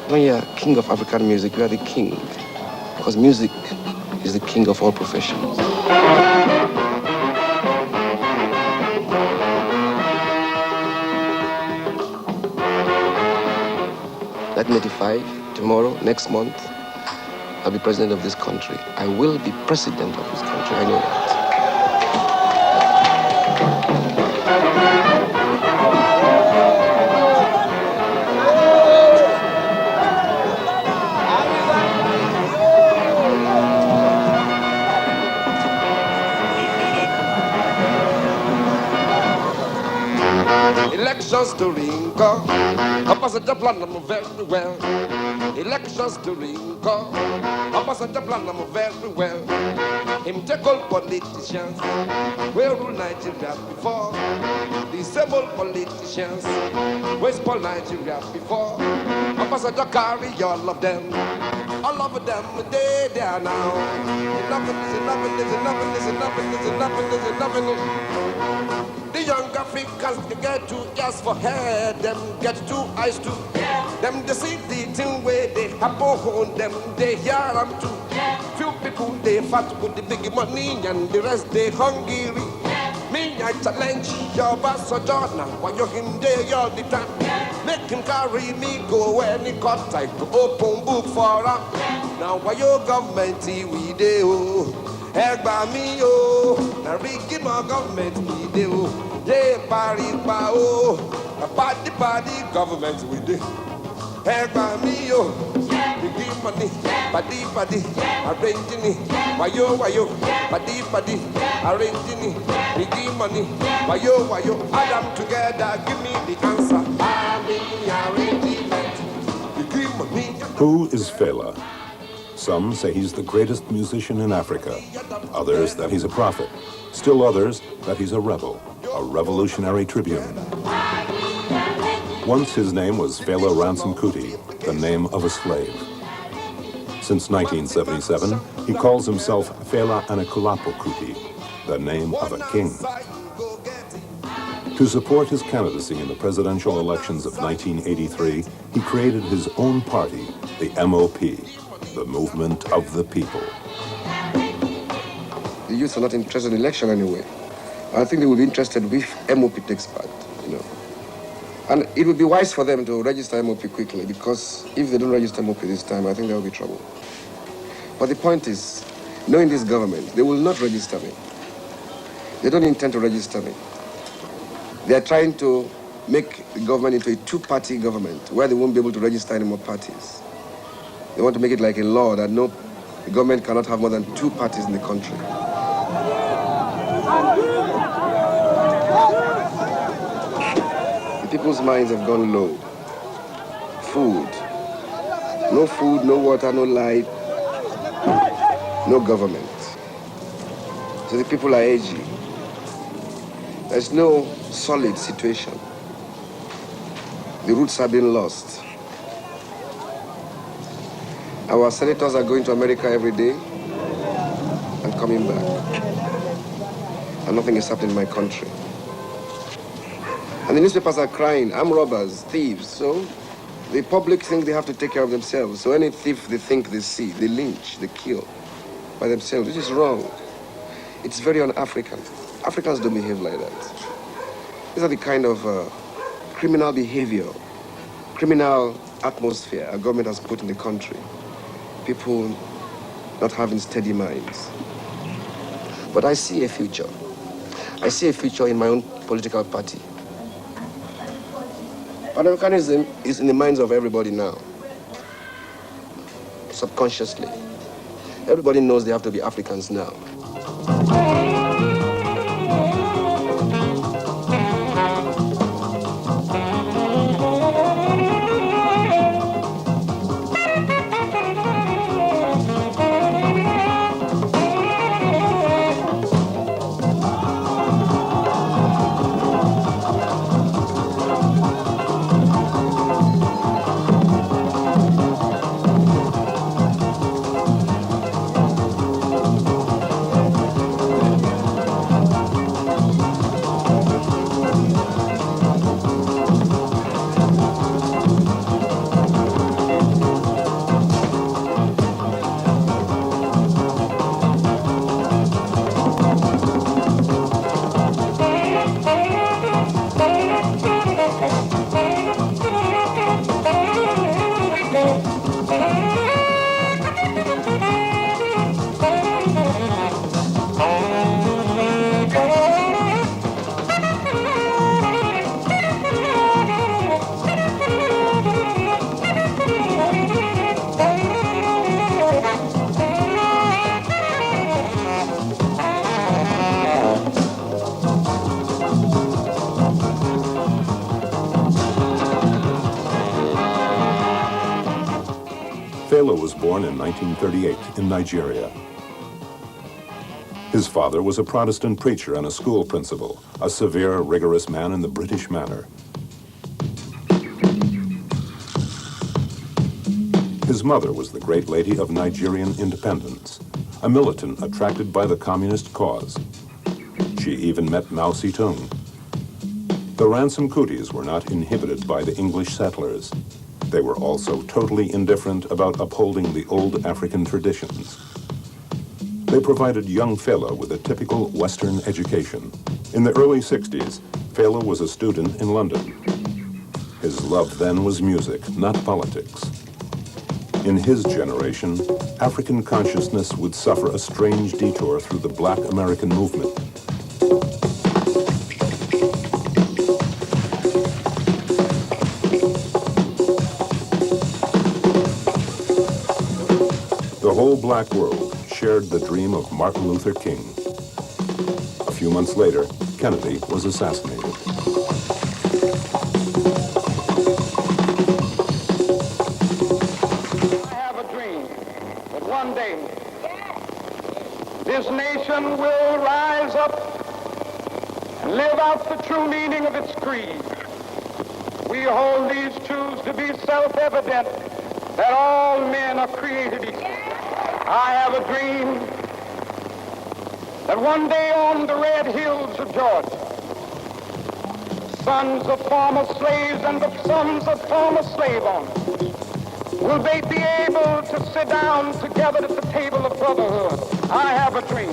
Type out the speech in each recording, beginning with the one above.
When you're king of African music, you are the king. Because music is the king of all professions. Tomorrow, next month, I'll be president of this country. I will be president of this country, I know that. Elections to Ringo, opposite plan I'm very well. Elections to Ringo, opposite plan I'm very well. Him take all politicians, we rule Nigeria before. The same old politicians, we spoil Nigeria before. Opposite carry all of them, they are now. Enough is enough. The young Africans, they get 2 ears for head, them get 2 eyes too. Them they see the thing where they happen on them, they hear them too. Few people they fat with the big money and the rest they hungry. Me I challenge your boss or Jordan, while you're in there all the time. Make him carry me go when he got time to open book for him. Now why your government we do? Help by me, oh, now Ricky, my government, we do. Yeah, Paripa, oh, a body government, we do. Help by me, oh, we give money, body, arranging it. Why yo, body, arranging it. We give money, why yo, add them together, give me the answer. Arrangement, we give money. Who is Fela? Some say he's the greatest musician in Africa, others that he's a prophet, still others that he's a rebel, a revolutionary tribune. Once his name was Fela Kuti, the name of a slave. Since 1977, he calls himself Fela Kuti, the name of a king. To support his candidacy in the presidential elections of 1983, he created his own party, the MOP, the Movement of the People. The youth are not interested in election anyway. I think they will be interested if MOP takes part, you know. And it would be wise for them to register MOP quickly, because if they don't register MOP this time, I think there will be trouble. But the point is, knowing this government, they will not register me. They don't intend to register me. They are trying to make the government into a 2-party government where they won't be able to register any more parties. They want to make it like a law that the government cannot have more than 2 parties in the country. The people's minds have gone low. Food, no water, no light, no government. So the people are aging. There's no solid situation. The roots have been lost. Our senators are going to America every day and coming back. And nothing is happening in my country. And the newspapers are crying, armed robbers, thieves. So the public think they have to take care of themselves. So any thief they think they see, they lynch, they kill by themselves, which is wrong. It's very un-African. Africans don't behave like that. These are the kind of criminal behavior, criminal atmosphere our government has put in the country. People not having steady minds. But I see a future. I see a future in my own political party. Pan-Africanism is in the minds of everybody now. Subconsciously. Everybody knows they have to be Africans now. born in 1938 in Nigeria. His father was a Protestant preacher and a school principal, a severe, rigorous man in the British manner. His mother was the great lady of Nigerian independence, a militant attracted by the communist cause. She even met Mao Zedong. The Ransom Kutis were not inhibited by the English settlers. They were also totally indifferent about upholding the old African traditions. They provided young Fela with a typical Western education. In the early 60s, Fela was a student in London. His love then was music, not politics. In his generation, African consciousness would suffer a strange detour through the Black American movement. The whole black world shared the dream of Martin Luther King. A few months later, Kennedy was assassinated. I have a dream that one day this nation will rise up and live out the true meaning of its creed. We hold these truths to be self-evident, that all men are created equal. I have a dream that one day on the red hills of Georgia, sons of former slaves and the sons of former slave owners will they be able to sit down together at the table of brotherhood. I have a dream.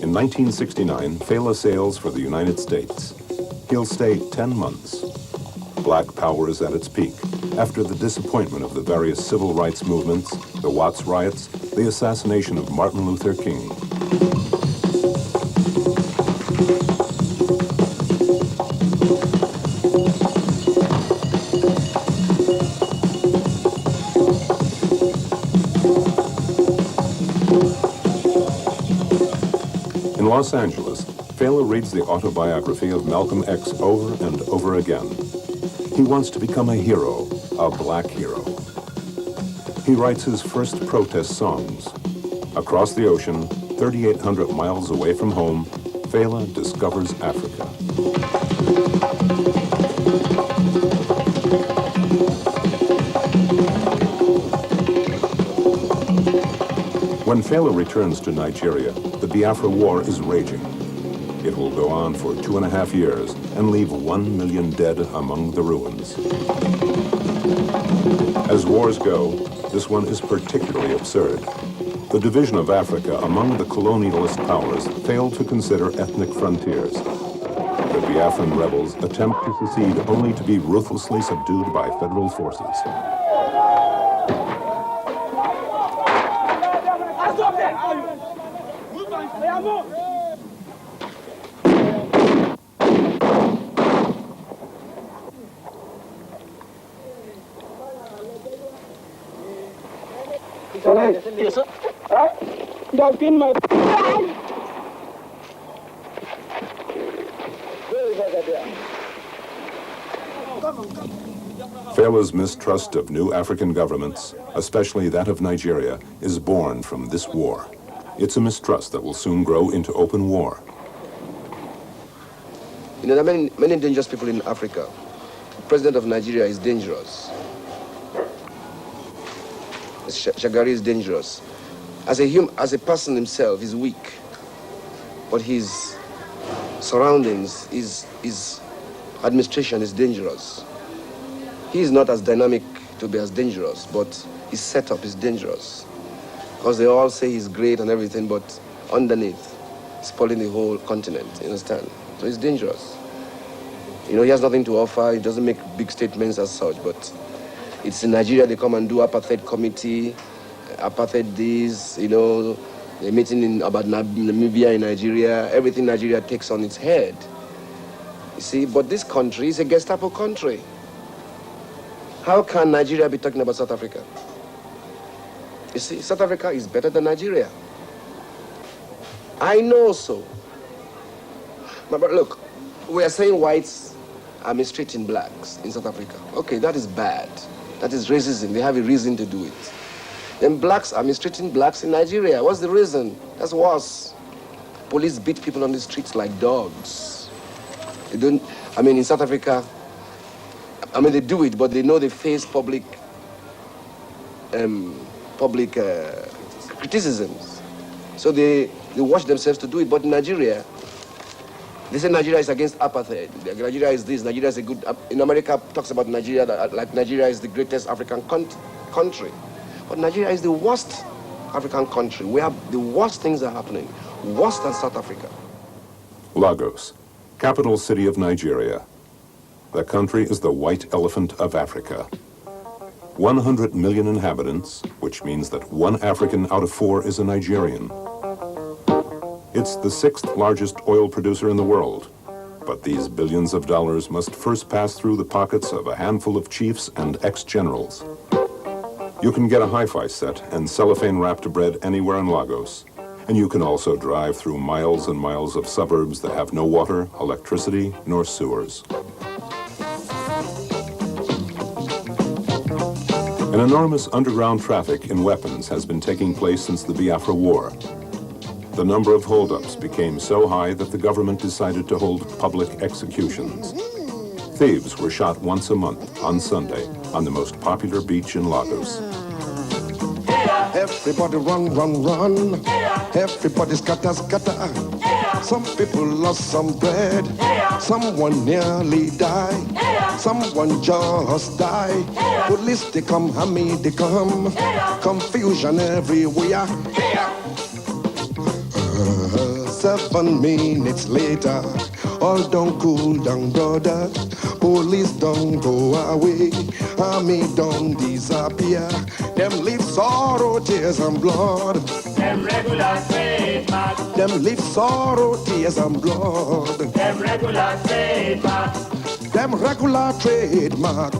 In 1969, Fela sails for the United States. He'll stay 10 months. Black power is at its peak after the disappointment of the various civil rights movements, the Watts riots, the assassination of Martin Luther King. In Los Angeles, Fela reads the autobiography of Malcolm X over and over again. He wants to become a hero, a black hero. He writes his first protest songs. Across the ocean, 3,800 miles away from home, Fela discovers Africa. When Fela returns to Nigeria, the Biafra War is raging. It will go on for 2.5 years and leave 1 million dead among the ruins. As wars go, this one is particularly absurd. The division of Africa among the colonialist powers failed to consider ethnic frontiers. The Biafran rebels attempt to secede only to be ruthlessly subdued by federal forces. Yes, sir. Don't pin my... Fela's mistrust of new African governments, especially that of Nigeria, is born from this war. It's a mistrust that will soon grow into open war. You know, there are many dangerous people in Africa. The president of Nigeria is dangerous. Shekere is dangerous. As a person himself, he's weak. But his surroundings, his administration is dangerous. He is not as dynamic to be as dangerous, but his setup is dangerous. Because they all say he's great and everything, but underneath, spoiling the whole continent, you understand? So he's dangerous. You know, he has nothing to offer. He doesn't make big statements as such, but it's in Nigeria they come and do apartheid committee, apartheid this, you know, they're meeting about Namibia in Nigeria. Everything Nigeria takes on its head. You see, but this country is a Gestapo country. How can Nigeria be talking about South Africa? You see, South Africa is better than Nigeria. I know so. But look, we are saying whites are mistreating blacks in South Africa. Okay, that is bad. That is racism. They have a reason to do it. Then blacks are mistreating blacks in Nigeria. What's the reason? That's worse. Police beat people on the streets like dogs. They don't, in South Africa, they do it, but they know they face public criticisms. So they watch themselves to do it. But in Nigeria, they say Nigeria is against apartheid. Nigeria is this, Nigeria is a good... In America, talks about Nigeria, like Nigeria is the greatest African country. But Nigeria is the worst African country, where the worst things are happening, worse than South Africa. Lagos, capital city of Nigeria. The country is the white elephant of Africa. 100 million inhabitants, which means that 1 African out of 4 is a Nigerian. It's the 6th largest oil producer in the world, but these billions of dollars must first pass through the pockets of a handful of chiefs and ex-generals. You can get a hi-fi set and cellophane-wrapped bread anywhere in Lagos, and you can also drive through miles and miles of suburbs that have no water, electricity, nor sewers. An enormous underground traffic in weapons has been taking place since the Biafra War. The number of holdups became so high that the government decided to hold public executions. Thieves were shot once a month on Sunday on the most popular beach in Lagos. Everybody run, run, run. Everybody scatter, scatter. Some people lost some bread. Someone nearly died. Someone just died. Police, they come, army, they come. Confusion everywhere. 7 minutes later, all don't cool down, brother. Police don't go away, army don't disappear. Them leave sorrow, tears and blood. Them regular trademark. Them leave sorrow, tears and blood. Them regular trademark. Them regular trademark.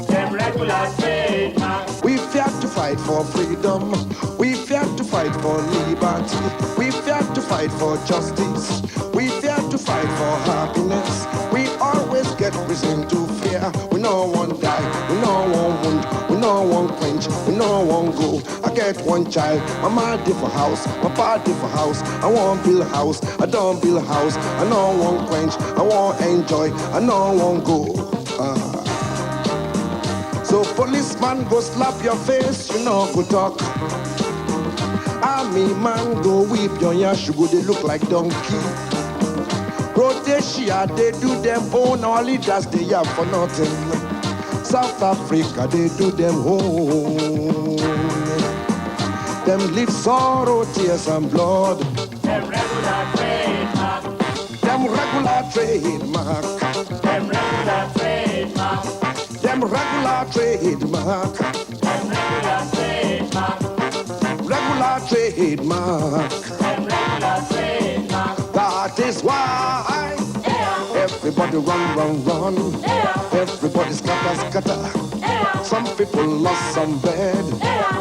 Them regular trademark. We fear to fight for freedom. We fear to fight for liberty. We fear to fight for justice. We fear to fight for happiness. We always get reason to fear. We no one die. We no one wound. We no one quench. We no one go. I get one child. My mama did for house. My papa did for house. I want build a house. I don't build a house. I no one quench. I want enjoy. I no one go. So policeman go slap your face, you know, go talk. Army man go whip your yash, you go they look like donkey. Rhodesia, they do them own, our leaders they have for nothing. South Africa, they do them own. Them live sorrow, tears and blood. Them regular trademark. Them regular trademark. Them regular trademark. Them regular trademark. Them regular trademark. Regular trademark. Them regular trademark. That is why everybody run, run, run. Everybody scatter, scatter. Some people lost some bread.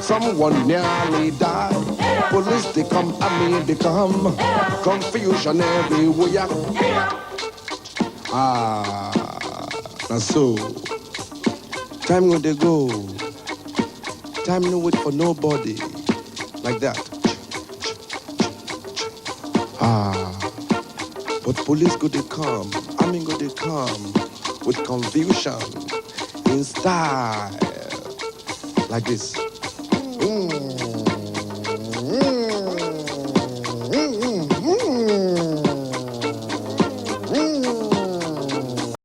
Someone nearly died. Police they come, army they come. Confusion everywhere. That's so. Time when they go. Time no wait for nobody. Like that. But police go they come. Army go they come. With confusion. In style. Like this.